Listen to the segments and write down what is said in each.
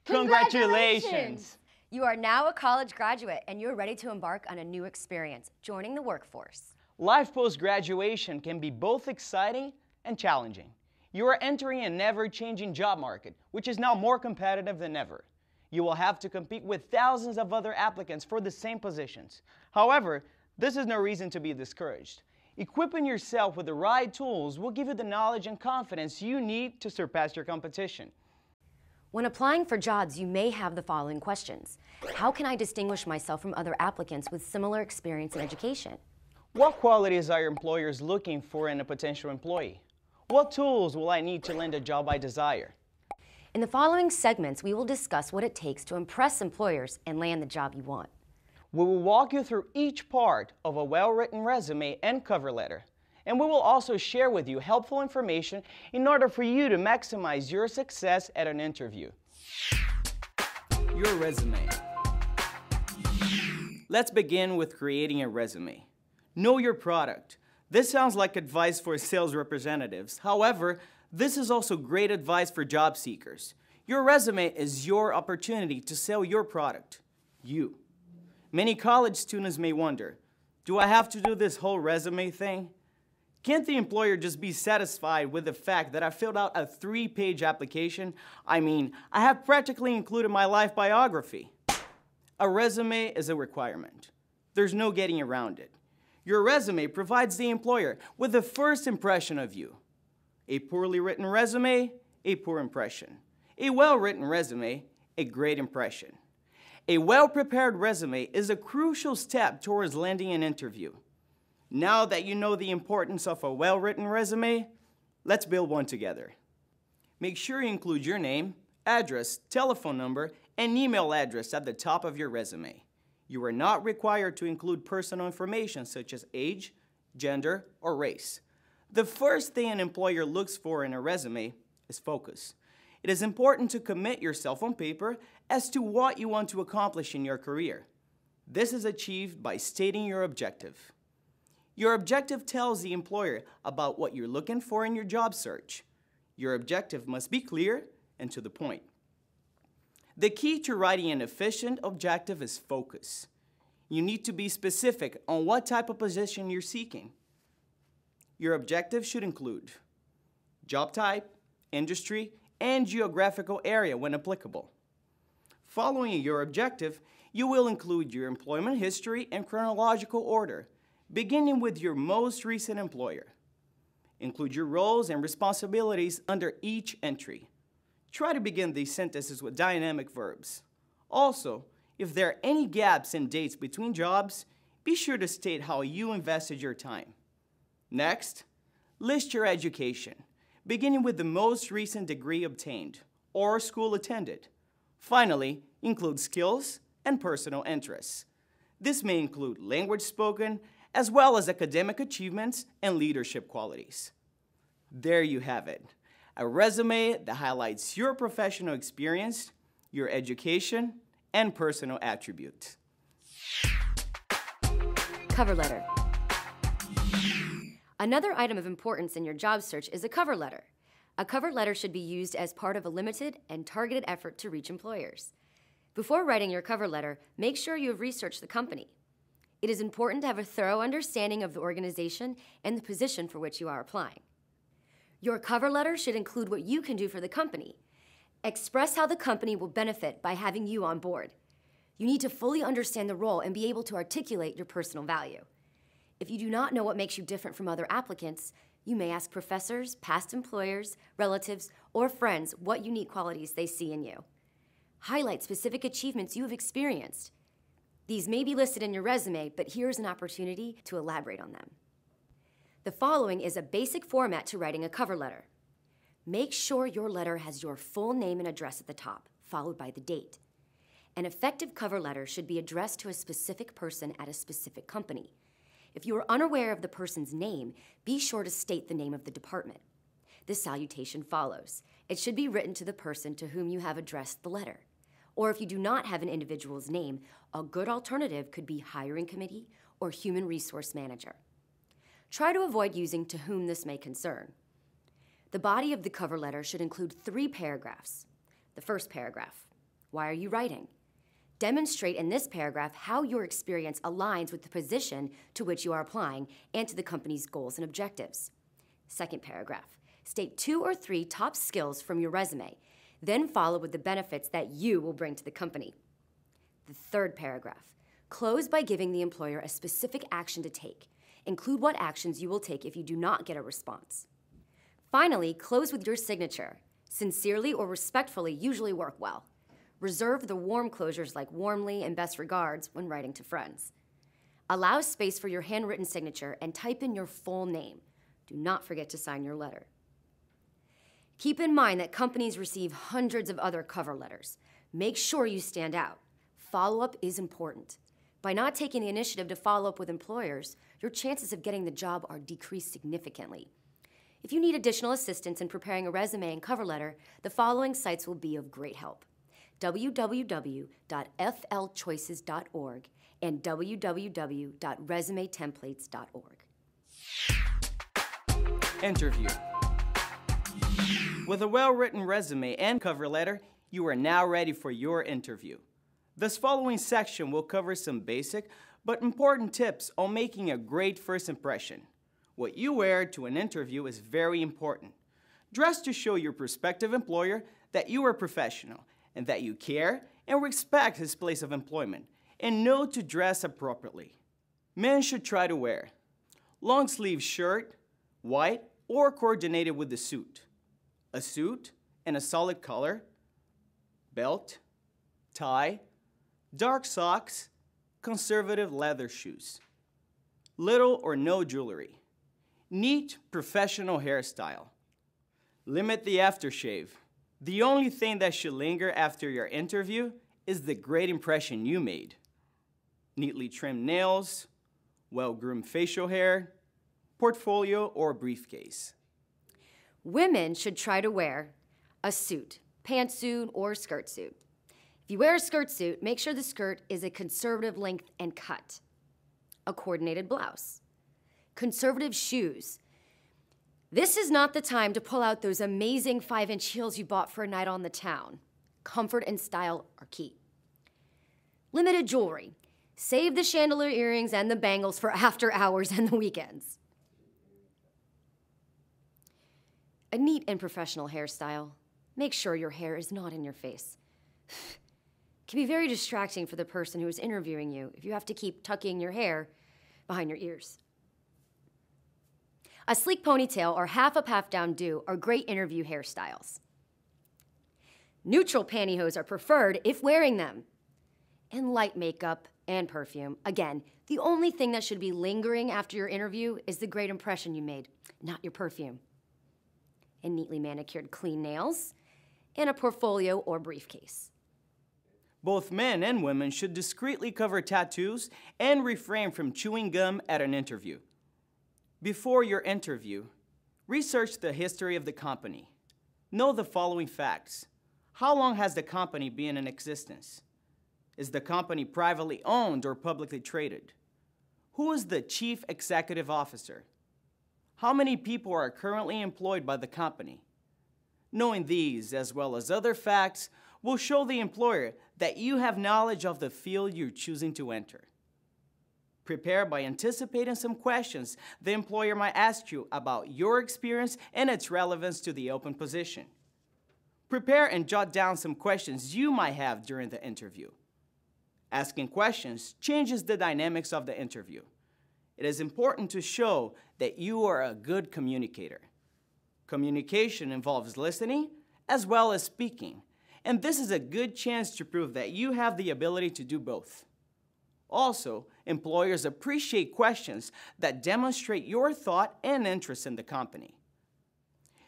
Congratulations! You are now a college graduate and you're ready to embark on a new experience, joining the workforce. Life post-graduation can be both exciting and challenging. You are entering an ever-changing job market, which is now more competitive than ever. You will have to compete with thousands of other applicants for the same positions. However, this is no reason to be discouraged. Equipping yourself with the right tools will give you the knowledge and confidence you need to surpass your competition. When applying for jobs, you may have the following questions. How can I distinguish myself from other applicants with similar experience and education? What qualities are your employers looking for in a potential employee? What tools will I need to land a job I desire? In the following segments, we will discuss what it takes to impress employers and land the job you want. We will walk you through each part of a well-written resume and cover letter. And we will also share with you helpful information in order for you to maximize your success at an interview. Your resume. Let's begin with creating a resume. Know your product. This sounds like advice for sales representatives. However, this is also great advice for job seekers. Your resume is your opportunity to sell your product, you. Many college students may wonder, do I have to do this whole resume thing? Can't the employer just be satisfied with the fact that I filled out a 3-page application? I mean, I have practically included my life biography. A resume is a requirement. There's no getting around it. Your resume provides the employer with the first impression of you. A poorly written resume, a poor impression. A well-written resume, a great impression. A well-prepared resume is a crucial step towards landing an interview. Now that you know the importance of a well-written resume, let's build one together. Make sure you include your name, address, telephone number, and email address at the top of your resume. You are not required to include personal information such as age, gender, or race. The first thing an employer looks for in a resume is focus. It is important to commit yourself on paper as to what you want to accomplish in your career. This is achieved by stating your objective. Your objective tells the employer about what you're looking for in your job search. Your objective must be clear and to the point. The key to writing an efficient objective is focus. You need to be specific on what type of position you're seeking. Your objective should include job type, industry, and geographical area when applicable. Following your objective, you will include your employment history in chronological order, beginning with your most recent employer. Include your roles and responsibilities under each entry. Try to begin these sentences with dynamic verbs. Also, if there are any gaps in dates between jobs, be sure to state how you invested your time. Next, list your education, beginning with the most recent degree obtained or school attended. Finally, include skills and personal interests. This may include language spoken, as well as academic achievements and leadership qualities. There you have it, a resume that highlights your professional experience, your education, and personal attributes. Cover letter. Another item of importance in your job search is a cover letter. A cover letter should be used as part of a limited and targeted effort to reach employers. Before writing your cover letter, make sure you have researched the company. It is important to have a thorough understanding of the organization and the position for which you are applying. Your cover letter should include what you can do for the company. Express how the company will benefit by having you on board. You need to fully understand the role and be able to articulate your personal value. If you do not know what makes you different from other applicants, you may ask professors, past employers, relatives, or friends what unique qualities they see in you. Highlight specific achievements you have experienced. These may be listed in your resume, but here's an opportunity to elaborate on them. The following is a basic format to writing a cover letter. Make sure your letter has your full name and address at the top, followed by the date. An effective cover letter should be addressed to a specific person at a specific company. If you are unaware of the person's name, be sure to state the name of the department. This salutation follows. It should be written to the person to whom you have addressed the letter. Or if you do not have an individual's name, a good alternative could be hiring committee or human resource manager. Try to avoid using to whom this may concern. The body of the cover letter should include 3 paragraphs. The first paragraph. Why are you writing? Demonstrate in this paragraph how your experience aligns with the position to which you are applying and to the company's goals and objectives. Second paragraph, state 2 or 3 top skills from your resume, then follow with the benefits that you will bring to the company. The third paragraph, close by giving the employer a specific action to take. Include what actions you will take if you do not get a response. Finally, close with your signature. Sincerely or respectfully usually work well. Reserve the warm closures like warmly and best regards when writing to friends. Allow space for your handwritten signature and type in your full name. Do not forget to sign your letter. Keep in mind that companies receive hundreds of other cover letters. Make sure you stand out. Follow-up is important. By not taking the initiative to follow up with employers, your chances of getting the job are decreased significantly. If you need additional assistance in preparing a resume and cover letter, the following sites will be of great help: www.flchoices.org and www.resumetemplates.org. Interview. With a well-written resume and cover letter, you are now ready for your interview. This following section will cover some basic but important tips on making a great first impression. What you wear to an interview is very important. Dress to show your prospective employer that you are professional and that you care and respect his place of employment, and know to dress appropriately. Men should try to wear long-sleeve shirt, white or coordinated with the suit, a suit in a solid color, belt, tie, dark socks, conservative leather shoes, little or no jewelry, neat professional hairstyle. Limit the aftershave. The only thing that should linger after your interview is the great impression you made. Neatly trimmed nails, well-groomed facial hair, portfolio or briefcase. Women should try to wear a suit, pantsuit or skirt suit. If you wear a skirt suit, make sure the skirt is a conservative length and cut. A coordinated blouse. Conservative shoes. This is not the time to pull out those amazing 5-inch heels you bought for a night on the town. Comfort and style are key. Limited jewelry. Save the chandelier earrings and the bangles for after hours and the weekends. A neat and professional hairstyle. Make sure your hair is not in your face. It can be very distracting for the person who is interviewing you if you have to keep tucking your hair behind your ears. A sleek ponytail or half up, half down do are great interview hairstyles. Neutral pantyhose are preferred if wearing them. And light makeup and perfume. Again, the only thing that should be lingering after your interview is the great impression you made, not your perfume. And neatly manicured clean nails, and a portfolio or briefcase. Both men and women should discreetly cover tattoos and refrain from chewing gum at an interview. Before your interview, research the history of the company. Know the following facts. How long has the company been in existence? Is the company privately owned or publicly traded? Who is the chief executive officer? How many people are currently employed by the company? Knowing these, as well as other facts, will show the employer that you have knowledge of the field you're choosing to enter. Prepare by anticipating some questions the employer might ask you about your experience and its relevance to the open position. Prepare and jot down some questions you might have during the interview. Asking questions changes the dynamics of the interview. It is important to show that you are a good communicator. Communication involves listening as well as speaking, and this is a good chance to prove that you have the ability to do both. Also, employers appreciate questions that demonstrate your thought and interest in the company.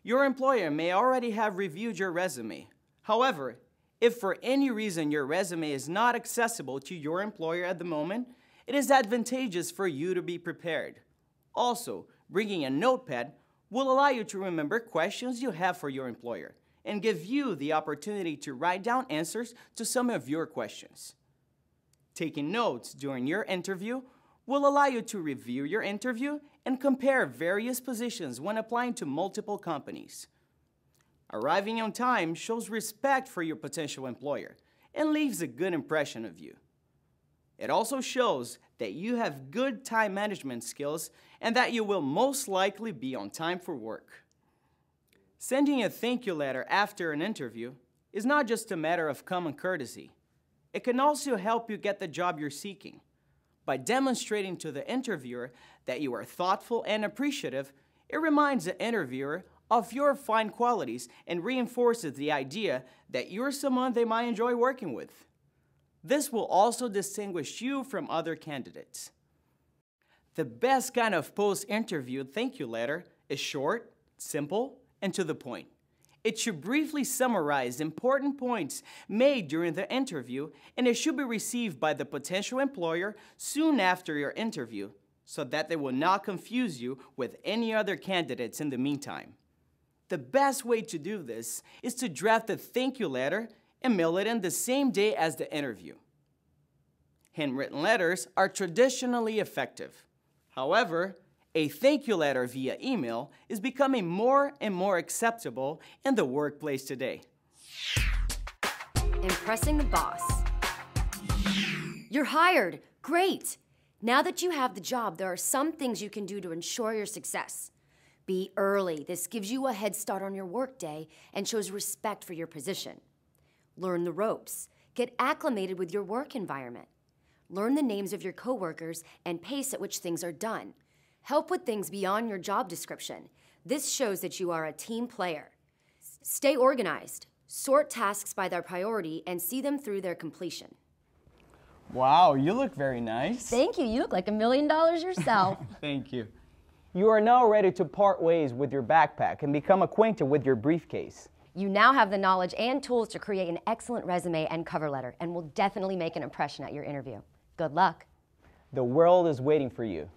Your employer may already have reviewed your resume. However, if for any reason your resume is not accessible to your employer at the moment, it is advantageous for you to be prepared. Also, bringing a notepad will allow you to remember questions you have for your employer and give you the opportunity to write down answers to some of your questions. Taking notes during your interview will allow you to review your interview and compare various positions when applying to multiple companies. Arriving on time shows respect for your potential employer and leaves a good impression of you. It also shows that you have good time management skills and that you will most likely be on time for work. Sending a thank you letter after an interview is not just a matter of common courtesy. It can also help you get the job you're seeking. By demonstrating to the interviewer that you are thoughtful and appreciative, it reminds the interviewer of your fine qualities and reinforces the idea that you're someone they might enjoy working with. This will also distinguish you from other candidates. The best kind of post-interview thank you letter is short, simple, and to the point. It should briefly summarize important points made during the interview, and it should be received by the potential employer soon after your interview so that they will not confuse you with any other candidates in the meantime. The best way to do this is to draft a thank you letter and mail it in the same day as the interview. Handwritten letters are traditionally effective. However, a thank you letter via email is becoming more and more acceptable in the workplace today. Impressing the boss. You're hired. Great. Now that you have the job, there are some things you can do to ensure your success. Be early. This gives you a head start on your workday and shows respect for your position. Learn the ropes. Get acclimated with your work environment. Learn the names of your coworkers and pace at which things are done. Help with things beyond your job description. This shows that you are a team player. Stay organized. Sort tasks by their priority and see them through their completion. Wow, you look very nice. Thank you. You look like $1 million yourself. Thank you. You are now ready to part ways with your backpack and become acquainted with your briefcase. You now have the knowledge and tools to create an excellent resume and cover letter and will definitely make an impression at your interview. Good luck. The world is waiting for you.